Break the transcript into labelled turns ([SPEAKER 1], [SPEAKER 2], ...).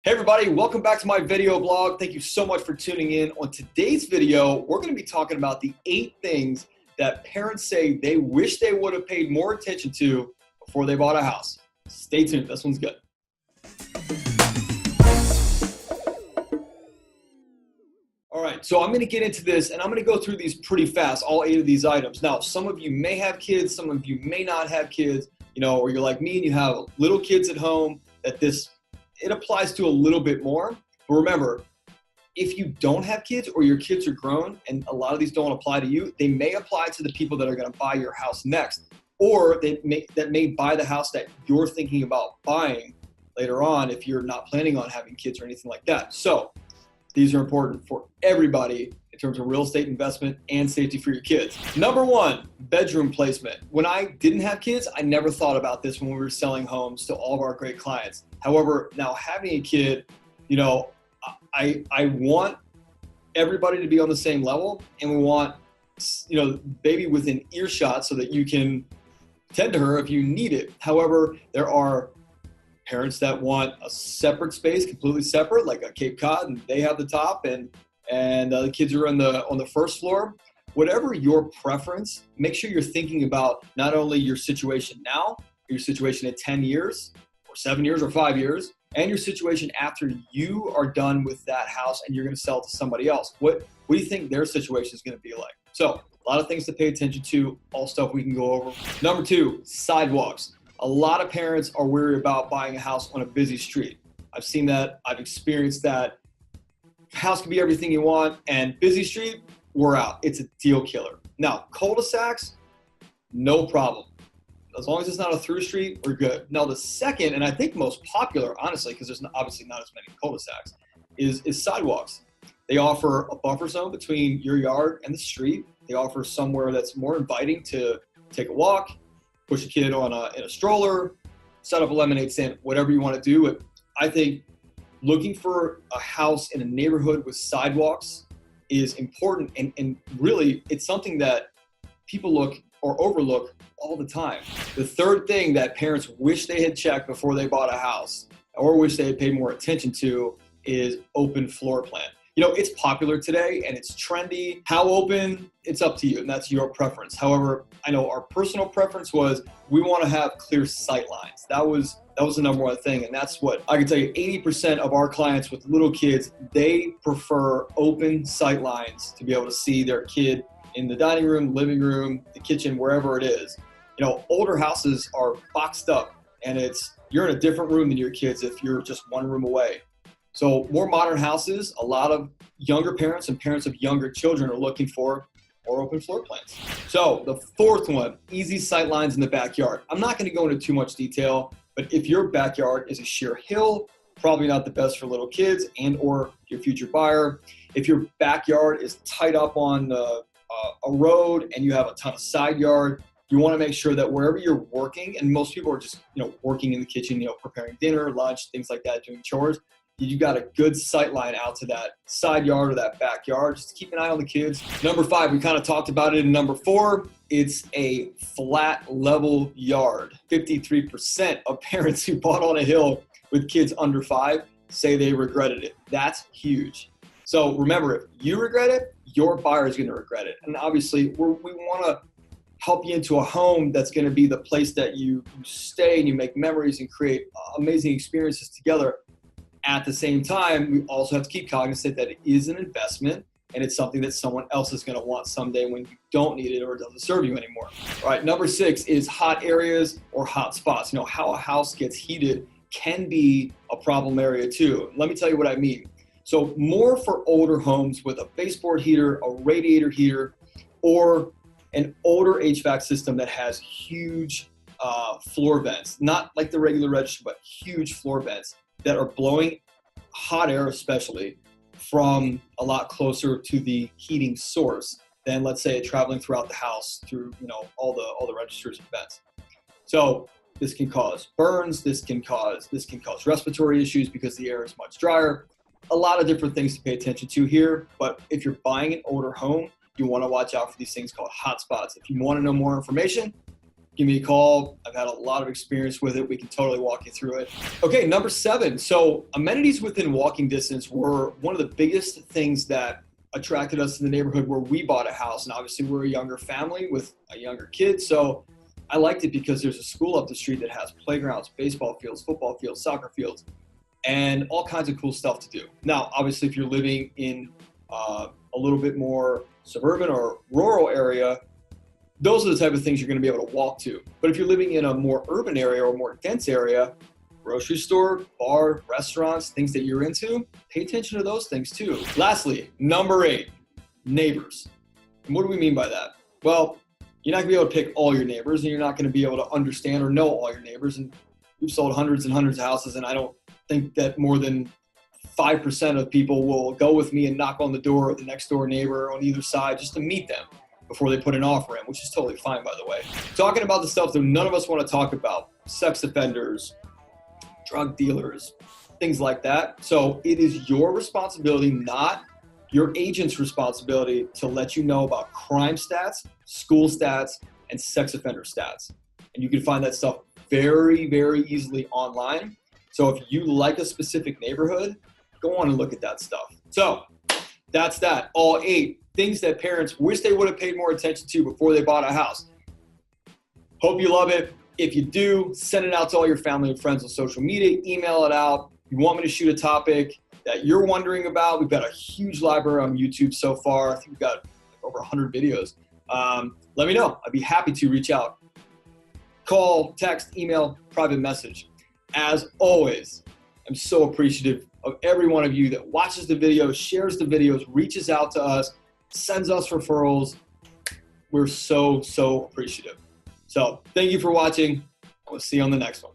[SPEAKER 1] Hey everybody, welcome back to my video blog. Thank you so much for tuning in. On today's video, we're going to be talking about the 8 things that parents say they wish they would have paid more attention to before they bought a house. Stay tuned, this one's good. All right, so I'm going to get into this and I'm going to go through these pretty fast, all 8 of these items. Now, some of you may have kids, some of you may not have kids, or you're like me and you have little kids at home that it applies to a little bit more. But remember, if you don't have kids or your kids are grown, and a lot of these don't apply to you, they may apply to the people that are going to buy your house next, or that may buy the house that you're thinking about buying later on if you're not planning on having kids or anything like that. So these are important for everybody in terms of real estate investment and safety for your kids. Number 1, bedroom placement. When I didn't have kids, I never thought about this when we were selling homes to all of our great clients. However, now having a kid, I want everybody to be on the same level, and we want, baby within earshot so that you can tend to her if you need it. However, there are parents that want a separate space, completely separate, like a Cape Cod, and they have the top, and the kids are on the first floor. Whatever your preference, make sure you're thinking about not only your situation now, your situation in 10 years, or 7 years, or 5 years, and your situation after you are done with that house and you're going to sell it to somebody else. What do you think their situation is going to be like? So a lot of things to pay attention to, all stuff we can go over. Number 2, sidewalks. A lot of parents are worried about buying a house on a busy street. I've seen that. I've experienced that. House can be everything you want, and busy street, we're out. It's a deal killer. Now, cul-de-sacs, no problem. As long as it's not a through street, we're good. Now, the second, and I think most popular, honestly, because there's obviously not as many cul-de-sacs, is sidewalks. They offer a buffer zone between your yard and the street. They offer somewhere that's more inviting to take a walk, push a kid in a stroller, set up a lemonade stand, whatever you want to do. But I think looking for a house in a neighborhood with sidewalks is important, and really it's something that people look or overlook all the time. The third thing that parents wish they had checked before they bought a house or wish they had paid more attention to is open floor plan. It's popular today and it's trendy. How open, it's up to you, and that's your preference. However, I know our personal preference was we want to have clear sight lines. That was the number 1 thing, and that's what I can tell you. 80% of our clients with little kids, they prefer open sight lines to be able to see their kid in the dining room, living room, the kitchen, wherever it is. Older houses are boxed up, and you're in a different room than your kids if you're just one room away. So more modern houses, a lot of younger parents and parents of younger children are looking for more open floor plans. So the 4th one, easy sight lines in the backyard. I'm not going to go into too much detail, but if your backyard is a sheer hill, probably not the best for little kids and or your future buyer. If your backyard is tight up on a road and you have a ton of side yard, you want to make sure that wherever you're working, and most people are just working in the kitchen, preparing dinner, lunch, things like that, doing chores, you got a good sight line out to that side yard or that backyard. Just keep an eye on the kids. Number 5, we kind of talked about it in number 4. It's a flat, level yard. 53% of parents who bought on a hill with kids under 5 say they regretted it. That's huge. So remember, if you regret it, your buyer is going to regret it. And obviously, we want to help you into a home that's going to be the place that you stay and you make memories and create amazing experiences together. At the same time, we also have to keep cognizant that it is an investment and it's something that someone else is going to want someday when you don't need it or it doesn't serve you anymore. All right, number 6 is hot areas or hot spots. How a house gets heated can be a problem area too. Let me tell you what I mean. So more for older homes with a baseboard heater, a radiator heater, or an older HVAC system that has huge floor vents, not like the regular register, but huge floor vents that are blowing hot air, especially from a lot closer to the heating source than, let's say, traveling throughout the house through all the registers and vents. So this can cause burns. This can cause respiratory issues because the air is much drier. A lot of different things to pay attention to here. But if you're buying an older home, you want to watch out for these things called hot spots. If you want to know more information, give me a call. I've had a lot of experience with it. We can totally walk you through it. Okay, number 7. So amenities within walking distance were one of the biggest things that attracted us to the neighborhood where we bought a house. And obviously we're a younger family with a younger kid. So I liked it because there's a school up the street that has playgrounds, baseball fields, football fields, soccer fields, and all kinds of cool stuff to do. Now, obviously, if you're living in a little bit more suburban or rural area, those are the type of things you're going to be able to walk to. But if you're living in a more urban area or more dense area, grocery store, bar, restaurants, things that you're into, pay attention to those things too. Lastly, number 8, neighbors. And what do we mean by that? Well, you're not going to be able to pick all your neighbors, and you're not going to be able to understand or know all your neighbors. And we've sold hundreds and hundreds of houses, and I don't think that more than 5% of people will go with me and knock on the door of the next door neighbor on either side just to meet them before they put an offer in, which is totally fine, by the way. Talking about the stuff that none of us want to talk about, sex offenders, drug dealers, things like that. So it is your responsibility, not your agent's responsibility, to let you know about crime stats, school stats, and sex offender stats. And you can find that stuff very, very easily online. So if you like a specific neighborhood, go on and look at that stuff. So that's that. All 8 things that parents wish they would have paid more attention to before they bought a house. Hope you love it. If you do, send it out to all your family and friends on social media, email it out. If you want me to shoot a topic that you're wondering about, we've got a huge library on YouTube so far. I think we've got over 100 videos. Let me know. I'd be happy to reach out. Call, text, email, private message. As always, I'm so appreciative of every one of you that watches the videos, shares the videos, reaches out to us, sends us referrals. We're so, so appreciative. So thank you for watching. We'll see you on the next one.